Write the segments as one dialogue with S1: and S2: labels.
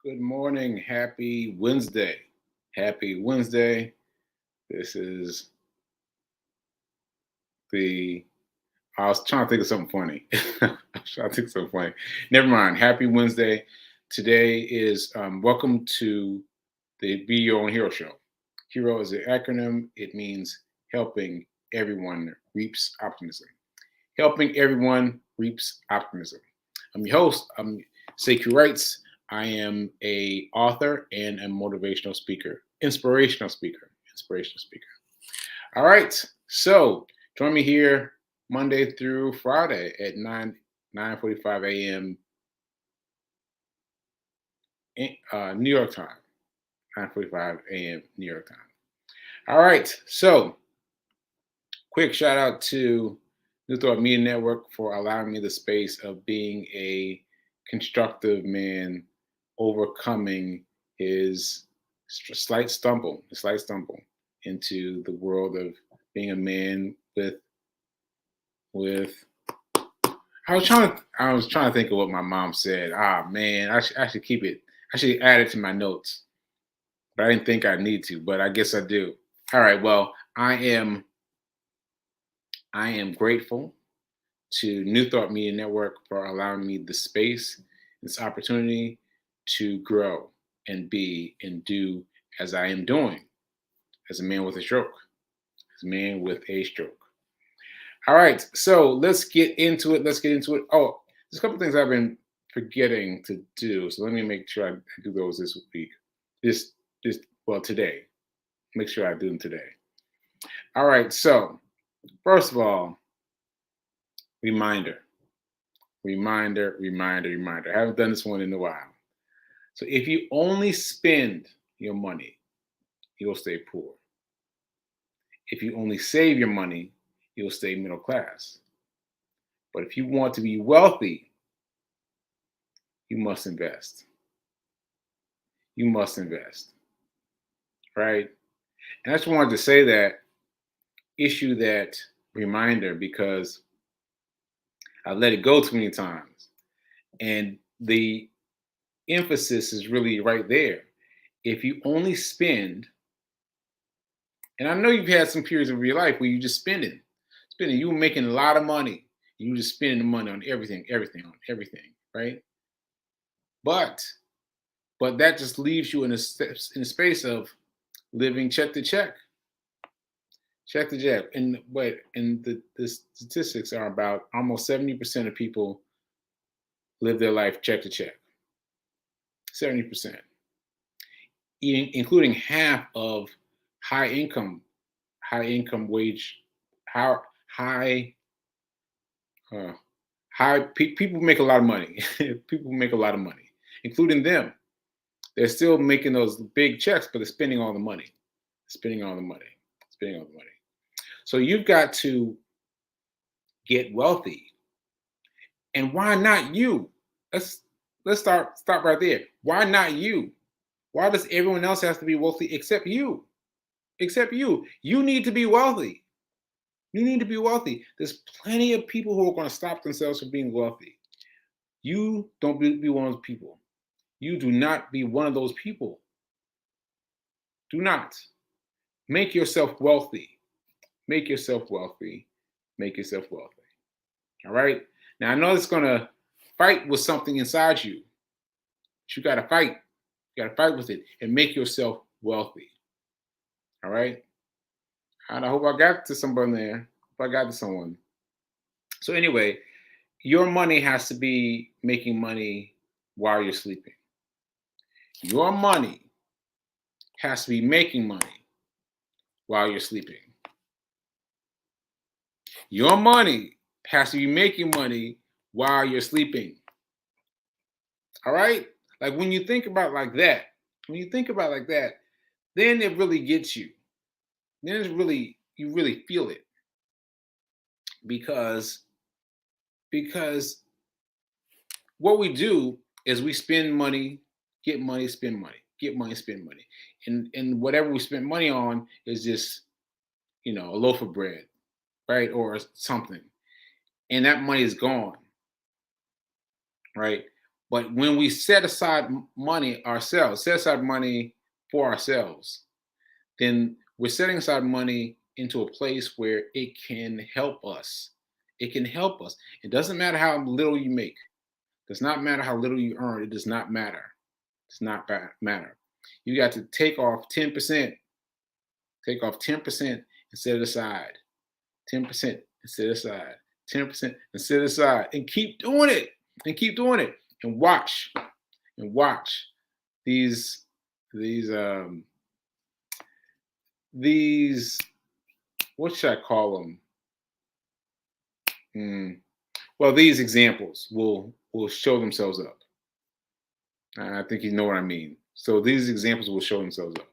S1: Good morning. Happy Wednesday. Happy Wednesday. This is the. I was trying to think of something funny. I was trying to think of something funny. Never mind. Happy Wednesday. Today is welcome to the Be Your Own Hero Show. Hero is an acronym. It means helping everyone reaps optimism. Helping everyone reaps optimism. I'm your host. I'm Sekou Wrights. I am a author and a motivational speaker, inspirational speaker. All right, so join me here Monday through Friday at 9:45 a.m. New York time. 9:45 a.m. New York time. All right, so quick shout out to New Thought Media Network for allowing me the space of being a constructive man, overcoming his slight stumble into the world of being a man with. I was trying to think of what my mom said. Ah man, I should keep it. I should add it to my notes, but I didn't think I need to. But I guess I do. All right. Well, I am grateful to New Thought Media Network for allowing me the space, this opportunity to grow and be and do as I am doing as a man with a stroke, as a man with a stroke. All right, so let's get into it. Let's get into it. Oh, there's a couple things I've been forgetting to do, so let me make sure I do those this week. This, this, well, today. Make sure I do them today. All right, so first of all, reminder. Reminder. I haven't done this one in a while. So if you only spend your money, you'll stay poor. If you only save your money, you'll stay middle class. But if you want to be wealthy, you must invest. You must invest, right? And I just wanted to say that, issue that reminder because I let it go too many times. And the emphasis is really right there. If you only spend, and I know you've had some periods of your life where you just spending, you were making a lot of money. You were just spending the money on everything, right? But but that just leaves you in a space of living check to check to check. And the statistics are about almost 70% of people live their life check to check. 70%, including half of high income, high income wage, how high, uh, people make a lot of money. People make a lot of money, including them. They're still making those big checks, but they're spending all the money, spending all the money, spending all the money. So you've got to get wealthy, and why not you? Let's let's stop right there. Why not you? Why does everyone else have to be wealthy except you? Except you. You need to be wealthy. You need to be wealthy. There's plenty of people who are going to stop themselves from being wealthy. You don't be one of those people. You do not be one of those people. Do not. Make yourself wealthy. Make yourself wealthy. Make yourself wealthy. All right? Now, I know it's going to fight with something inside you. But you got to fight. You got to fight with it and make yourself wealthy. All right? And I hope I got to someone there. If I got to someone. So, anyway, your money has to be making money while you're sleeping. Your money has to be making money while you're sleeping. Your money has to be making money while you're sleeping. All right? Like when you think about it like that, when you think about it like that, then it really gets you. Then it's really, you really feel it. Because because what we do is we spend money, get money, spend money, get money, spend money. And whatever we spend money on is just, a loaf of bread, right? Or something. And that money is gone, right? But when we set aside money ourselves, set aside money for ourselves, then we're setting aside money into a place where it can help us. It can help us. It doesn't matter how little you make. It does not matter how little you earn. It does not matter. It does not matter. You got to take off 10%. Take off 10% and set it aside. 10% and set it aside. 10% and set it aside. And keep doing it. And keep doing it. And watch. And watch these what should I call them? Well, these examples will show themselves up. I think you know what I mean. So these examples will show themselves up.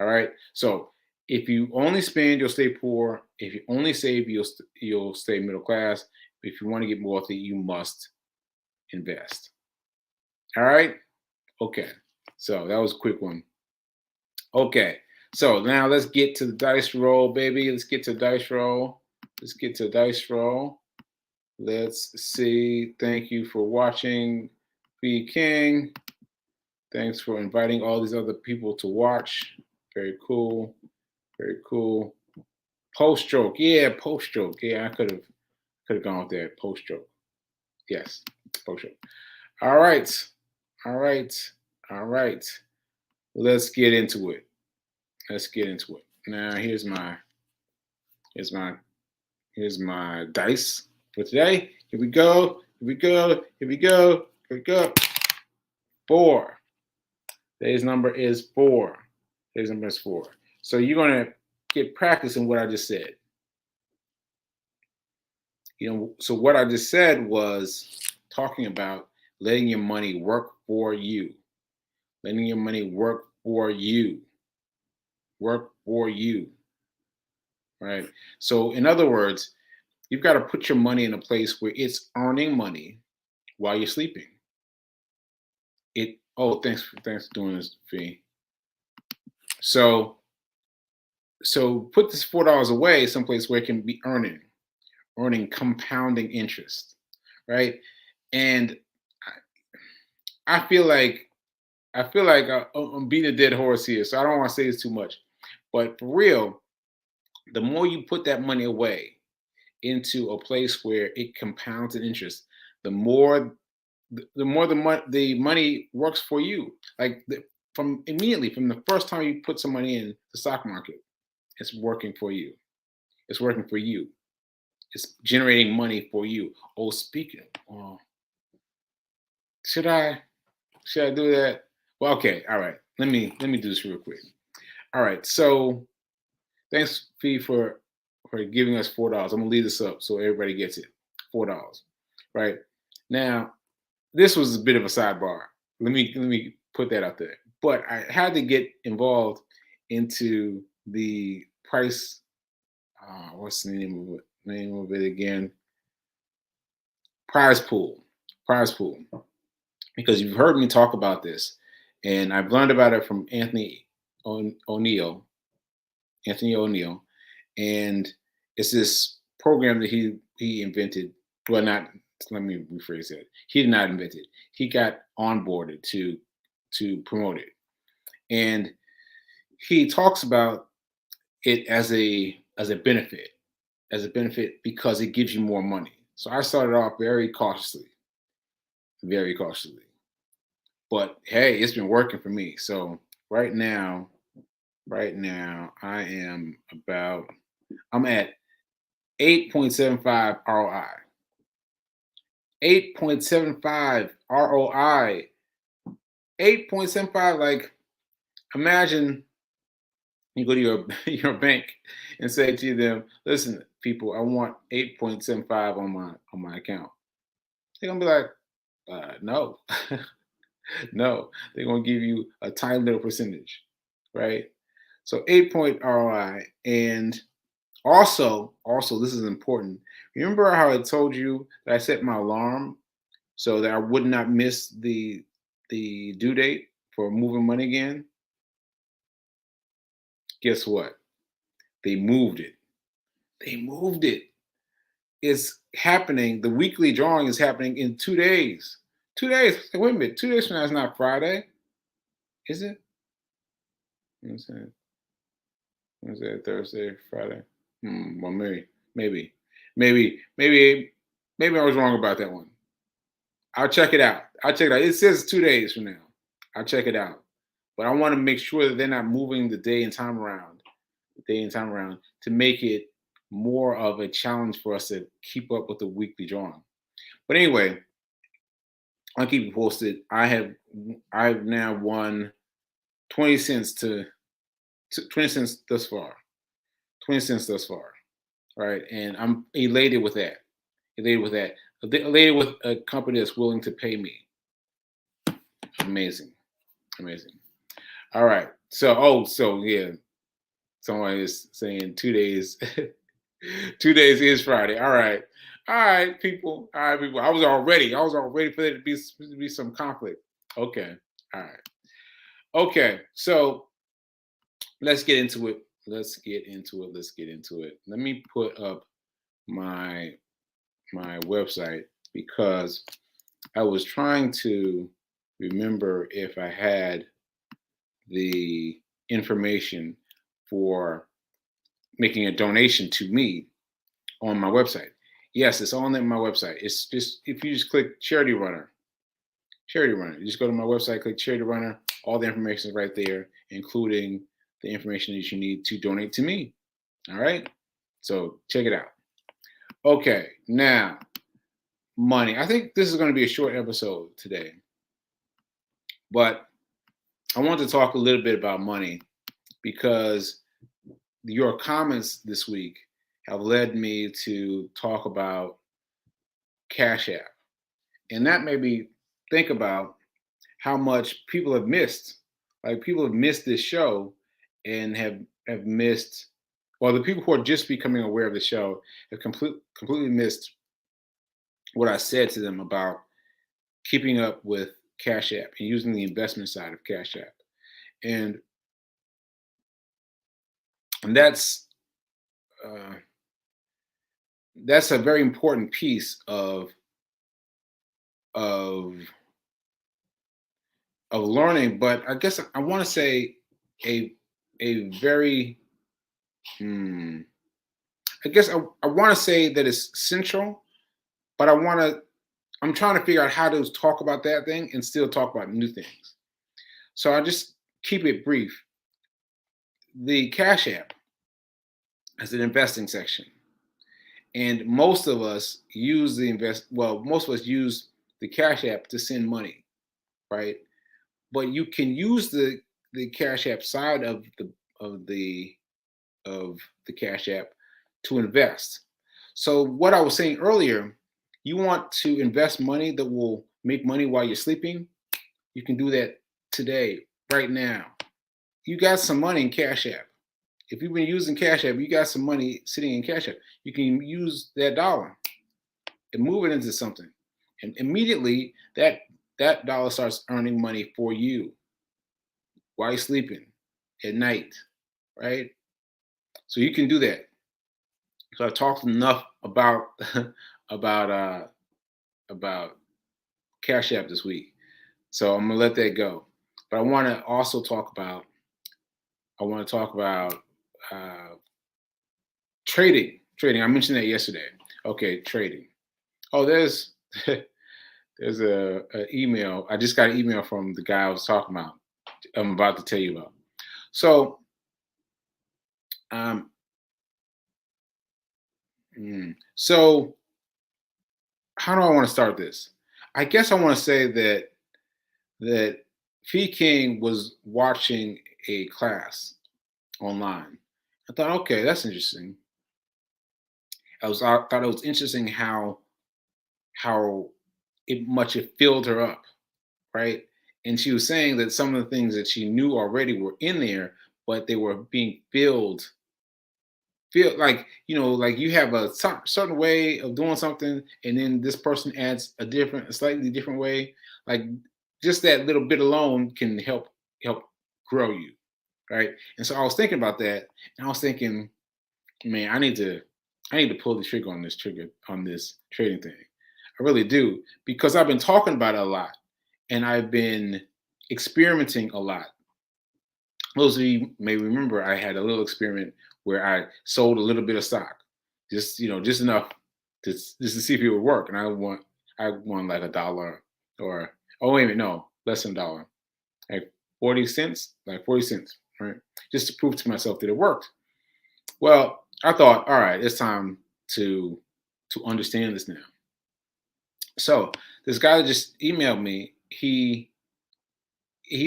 S1: All right. So if you only spend, you'll stay poor. If you only save, you'll stay middle class. If you want to get wealthy, you must invest. All right. Okay. So that was a quick one. Okay. So now let's get to the dice roll, baby. Let's get to the dice roll. Let's get to the dice roll. Let's see. Thank you for watching, B King. Thanks for inviting all these other people to watch. Very cool. Very cool. Post stroke. Yeah, post stroke. Yeah, I could have gone with that. Post stroke. Yes, post stroke. All right. All right. All right. Let's get into it. Let's get into it. Now here's my dice for today. Here we go. Here we go. Here we go. Here we go. 4. Today's number is 4. Today's number is 4. So you're gonna get practice in what I just said. So what I just said was talking about letting your money work for you. Letting your money work for you. Work for you. Right? So in other words, you've got to put your money in a place where it's earning money while you're sleeping. Thanks for doing this, Fee. So put this $4 away someplace where it can be earning compounding interest, right? And I feel like I'm beating a dead horse here, so I don't want to say this too much. But for real, the more you put that money away into a place where it compounds in interest, the more the money works for you. Like from the first time you put some money in the stock market, it's working for you. It's working for you. It's generating money for you. Oh, speaking. Should I do that? Well, okay. All right. Let me do this real quick. All right. So thanks, Fee, for giving us $4. I'm gonna leave this up so everybody gets it. $4. Right now, this was a bit of a sidebar. Let me put that out there. But I had to get involved into the price. What's the name of it again? Prize pool. Prize pool. Because you've heard me talk about this, and I've learned about it from Anthony O'Neill, and it's this program that he invented. Well, not, let me rephrase that. He did not invent it. He got onboarded to promote it, and he talks about it as a benefit, because it gives you more money. So I started off very cautiously, but hey, it's been working for me. So right now, I'm at 8.75 ROI. 8.75 ROI. 8.75. Like, imagine you go to your bank and say to them, "Listen, people, I want 8.75 on my account." They're gonna be like, "No." No, they're gonna give you a tiny little percentage, right? So 8 point ROI. And also, this is important. Remember how I told you that I set my alarm so that I would not miss the due date for moving money again? Guess what? They moved it. It's happening. The weekly drawing is happening in 2 days. 2 days. Wait a minute. 2 days from now is not Friday, is it? Wednesday, Wednesday, Thursday, Friday. Well, maybe, maybe, maybe, maybe I was wrong about that one. I'll check it out. I'll check it out. It says 2 days from now. I'll check it out. But I want to make sure that they're not moving the day and time around to make it more of a challenge for us to keep up with the weekly drawing. But anyway, I'll keep you posted. I've now won 20 cents to 20 cents thus far. 20 cents thus far. Right. And I'm elated with that. Elated with that. Elated with a company that's willing to pay me. Amazing. Amazing. All right. So yeah. Someone is saying 2 days. 2 days is Friday. All right. All right, people. All right, people. I was all ready for there to be some conflict. Okay. All right. Okay. So let's get into it. Let's get into it. Let's get into it. Let me put up my website because I was trying to remember if I had the information for making a donation to me on my website. Yes, it's on my website. It's just if you just click Charity Runner. You just go to my website, click Charity Runner. All the information is right there, including the information that you need to donate to me. All right. So check it out. Okay, now money. I think this is going to be a short episode today, but I want to talk a little bit about money because your comments this week have led me to talk about Cash App. And that made me think about how much people have missed. Like people have missed this show and have missed, well, the people who are just becoming aware of the show have completely missed what I said to them about keeping up with Cash App and using the investment side of Cash App. And uh, that's a very important piece of learning. But I guess I want to say a very I guess I want to say that it's central, but I'm trying to figure out how to talk about that thing and still talk about new things. So I just keep it brief. The Cash App has an investing section. And most of us use most of us use the Cash App to send money, right? But you can use the Cash App side of the of the Cash App to invest. So what I was saying earlier, you want to invest money that will make money while you're sleeping, you can do that today, right now. You got some money in Cash App. If you've been using Cash App, you got some money sitting in Cash App. You can use that dollar and move it into something. And immediately that dollar starts earning money for you while you're sleeping at night, right? So you can do that. So I talked enough about about about Cash App this week. So I'm gonna let that go. But I want to also talk about uh, trading. Trading. I mentioned that yesterday. Okay, trading. Oh, there's a email. I just got an email from the guy I was talking about. I'm about to tell you about. So, um, so how do I want to start this? I guess I want to say that Fee King was watching a class online. I thought, okay, that's interesting. I thought it was interesting how it filled her up, right? And she was saying that some of the things that she knew already were in there, but they were being filled. Feel like like you have a certain way of doing something, and then this person adds a slightly different way. Like just that little bit alone can help grow you, right? And so I was thinking about that, and I was thinking, man, I need to pull the trigger on this trading thing. I really do, because I've been talking about it a lot and I've been experimenting a lot. Those of you may remember I had a little experiment where I sold a little bit of stock, just just enough to see if it would work, and I won like $1 or oh wait a minute, no, less than $1, like 40 cents, right? Just to prove to myself that it worked. Well, I thought, all right, it's time to understand this now. So this guy that just emailed me, he's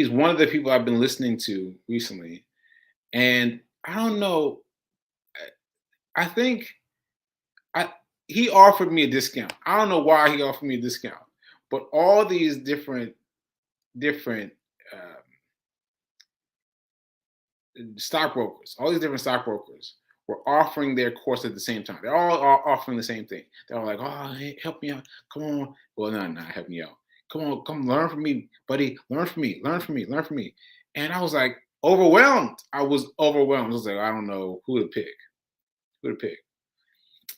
S1: one of the people I've been listening to recently, and I don't know. I think I he offered me a discount. I don't know why he offered me a discount, but all these different uh, stockbrokers, all these different stockbrokers were offering their course at the same time. They're all offering the same thing. They're all like, "Oh, hey, help me out! Come on!" Well, no, not help me out. Come on, come learn from me, buddy. Learn from me. Learn from me. Learn from me. And I was like overwhelmed. I was overwhelmed. I was like, I don't know who to pick. Who to pick?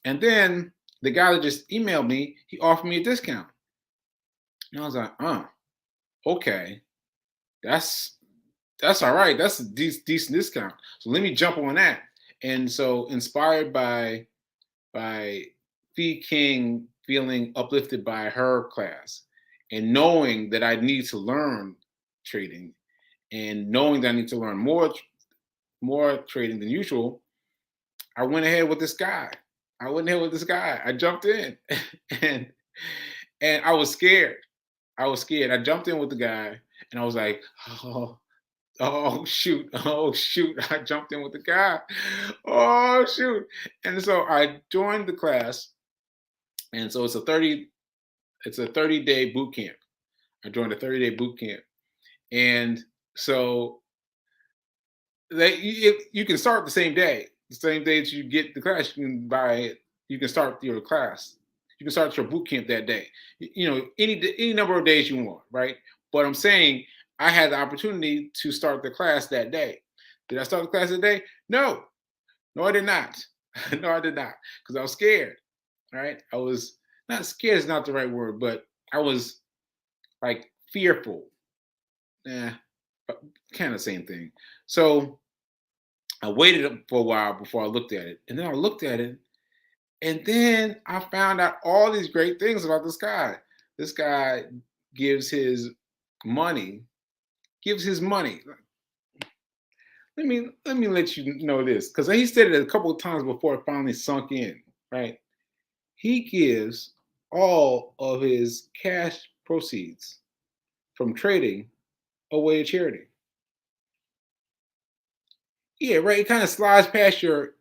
S1: And then the guy that just emailed me, he offered me a discount, and I was like, okay, that's that's all right. That's a decent discount. So let me jump on that. And so, inspired by Fee King feeling uplifted by her class, and knowing that I need to learn trading, and knowing that I need to learn more trading than usual, I went ahead with this guy. I went ahead with this guy. I jumped in, and and I was scared. I was scared. I jumped in with the guy, and I was like, oh, oh shoot, oh shoot. I jumped in with the guy. Oh shoot. And so I joined the class, and so it's a 30-day boot camp. I joined a 30-day boot camp. And so you can start the same day. The same day that you get the class, you can start your class. You can start your boot camp that day. Any number of days you want, right? But I'm saying I had the opportunity to start the class that day. Did I start the class that day? No. No, I did not. No, I did not. Because I was scared. Right? I was not scared is not the right word, but I was like fearful. Yeah, kind of same thing. So I waited for a while before I looked at it. And then I looked at it, and then I found out all these great things about this guy. This guy gives his money, gives his money. Let me let you know this, because he said it a couple of times before it finally sunk in, right? He gives all of his cash proceeds from trading away to charity. Yeah, right. It kind of slides past your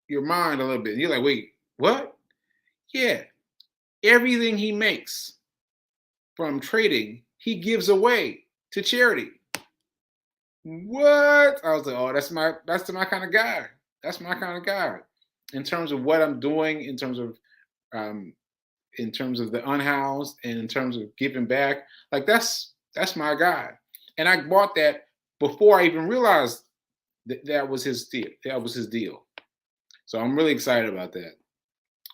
S1: mind a little bit. You're like, wait, what? Yeah, everything he makes from trading, he gives away to charity. What? I was like, oh, that's my kind of guy. That's my kind of guy. In terms of what I'm doing, um, in terms of the unhoused, and in terms of giving back, like that's my guy. And I bought that before I even realized that was his deal. That was his deal. So I'm really excited about that.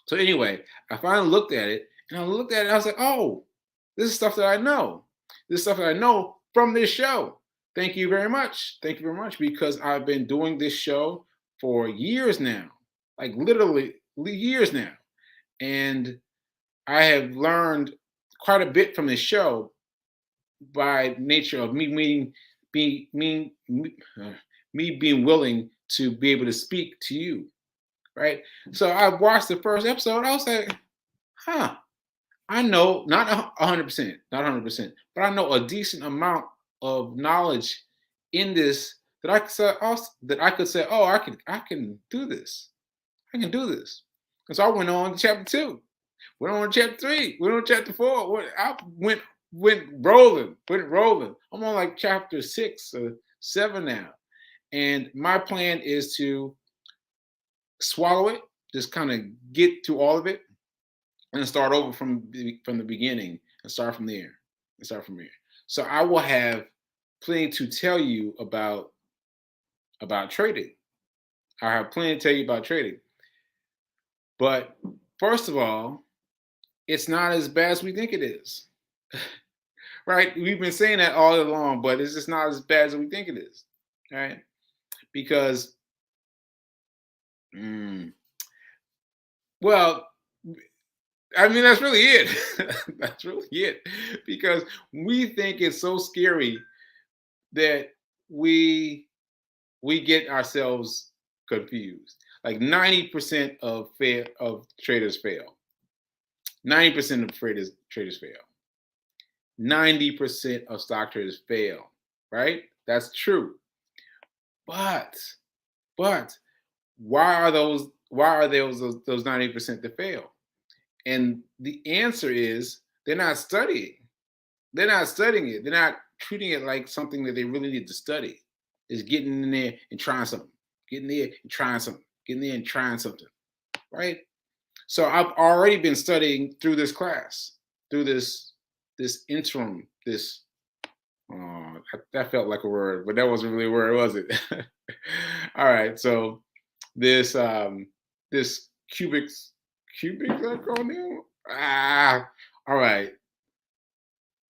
S1: So anyway, I finally looked at it, and I looked at it, and I was like, oh, this is stuff that I know. This is stuff that I know from this show. Thank you very much. Thank you very much, because I've been doing this show for years now, like literally years now. And I have learned quite a bit from this show by nature of be, me being willing to be able to speak to you, right? So I watched the first episode. I was like, huh, I know not 100%, not 100%, but I know a decent amount of knowledge in this that I could say, oh, I can do this. I can do this. And so I went on to chapter 2, went on to chapter 3, went on to chapter 4. I went rolling. I'm on like chapter 6 or 7 now. And my plan is to swallow it, just kind of get through all of it, and start over from the beginning, and start from there, and start from there. So I will have plenty to tell you about trading. I have plenty to tell you about trading. But first of all, It's not as bad as we think it is. Right? We've been saying that all along, but it's just not as bad as we think it is. Right? Because, mm, well, I mean, that's really it. That's really it. Because we think it's so scary that we we get ourselves confused. Like 90% of traders fail. 90% of traders fail. 90% of stock traders fail. Right? That's true. But but why are those 90% that fail? And the answer is they're not studying. They're not studying it. They're not treating it like something that they really need to study. Is getting in there and trying something, getting there and trying something, getting there and trying something, right? So I've already been studying through this class, through this interim, this that felt like a word, but that wasn't really a word, was it? All right, so this this cubic acronym. All right.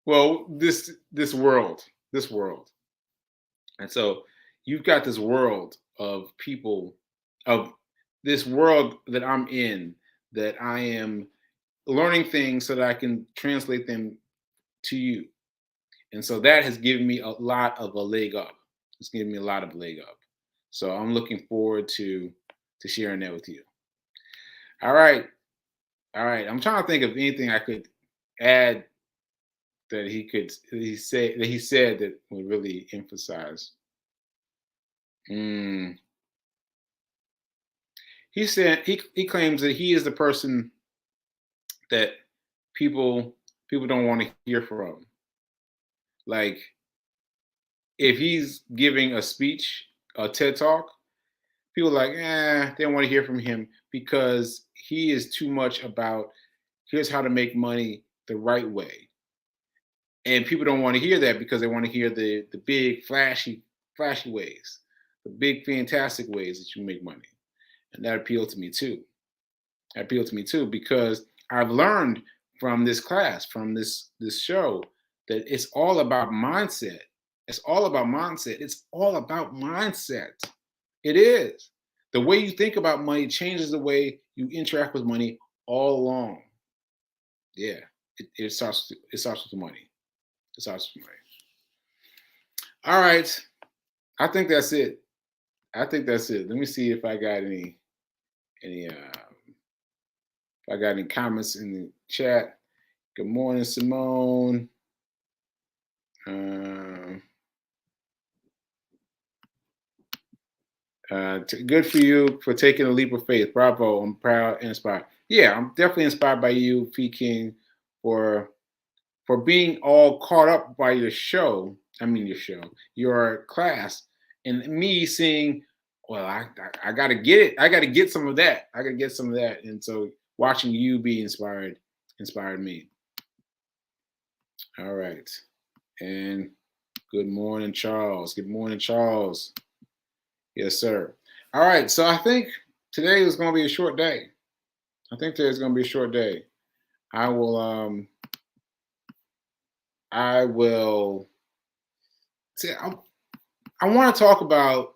S1: Well, this world, and so you've got this world of people, of this world that I'm in, that I am learning things so that I can translate them to you. And so that has given me a lot of a leg up. It's given me a lot of leg up. So I'm looking forward to sharing that with you. All right. All right. I'm trying to think of anything I could add that he said that would really emphasize. Mm. He said he claims that he is the person that people don't want to hear from. Like, if he's giving a speech, a TED talk, people are like, they don't want to hear from him because he is too much about here's how to make money the right way. And people don't want to hear that because they want to hear the big flashy ways, the big fantastic ways that you make money. And that appealed to me too. That appealed to me too because I've learned from this class, from this show, that it's all about mindset. It's all about mindset. It's all about mindset. It is. The way you think about money changes the way you interact with money all along. Yeah. It starts with the money. It starts with money. All right. I think that's it. I think that's it. Let me see if I got any if I got any comments in the chat. Good morning, Simone. Um, Good for you for taking a leap of faith. Bravo. I'm proud and inspired. Yeah, I'm definitely inspired by you, P King, for being all caught up by your show. I mean your class, and me seeing, well, I gotta get it. I gotta get some of that. I gotta get some of that. And so watching you be inspired me. All right. And good morning, Charles. Good morning, Charles. Yes, sir. All right. So I think today is going to be a short day. I think today's going to be a short day. I will. I will. See, I want to talk about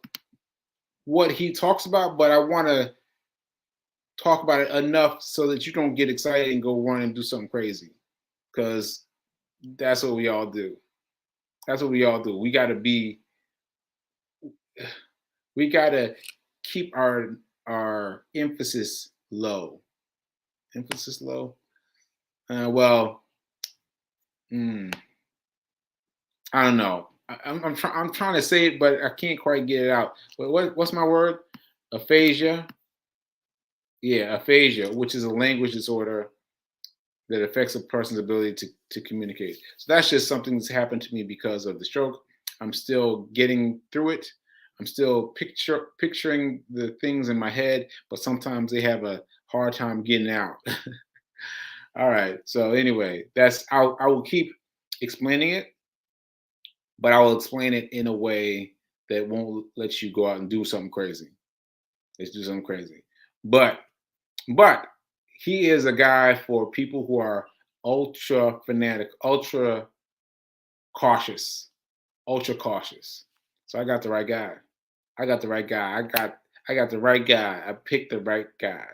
S1: what he talks about, but I want to talk about it enough so that you don't get excited and go run and do something crazy, because that's what we all do. That's what we all do. We got to be. We got to keep our emphasis low. Emphasis low. Well, I don't know. I'm trying to say it, but I can't quite get it out. But what's my word? Aphasia. Yeah, aphasia, which is a language disorder that affects a person's ability to communicate. So that's just something that's happened to me because of the stroke. I'm still getting through it. I'm still picturing the things in my head, but sometimes they have a hard time getting out. All right. So anyway, I will keep explaining it, but I will explain it in a way that won't let you go out and do something crazy. Let's do something crazy. But he is a guy for people who are ultra fanatic, cautious, ultra cautious. So I got the right guy. I got the right guy. I got the right guy. I picked the right guy.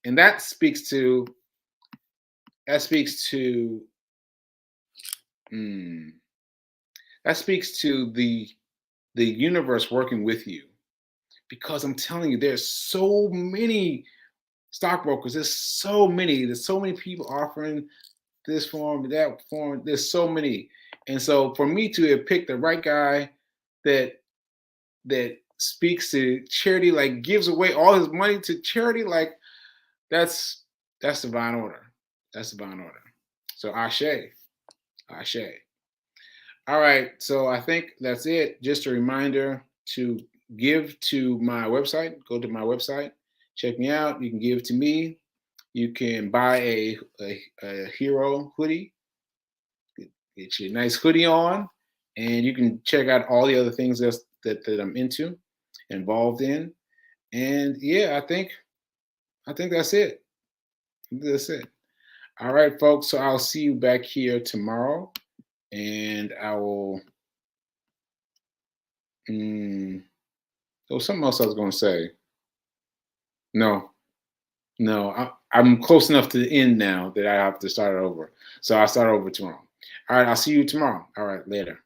S1: And that speaks to mm, that speaks to the universe working with you. Because I'm telling you, there's so many stockbrokers. There's so many people offering this form, that form. There's so many. And so for me to have picked the right guy that speaks to charity, like gives away all his money to charity, like that's divine order. That's divine order. So Ashe. Ashe. All right. So I think that's it. Just a reminder to give to my website. Go to my website. Check me out. You can give to me. You can buy a hero hoodie. Get your nice hoodie on. And you can check out all the other things that I'm involved in. And yeah, I think that's it. That's it. All right, folks. So I'll see you back here tomorrow. And I will there was something else I was going to say. No, no, I'm close enough to the end now that I have to start over. So I'll start over tomorrow. All right, I'll see you tomorrow. All right, later.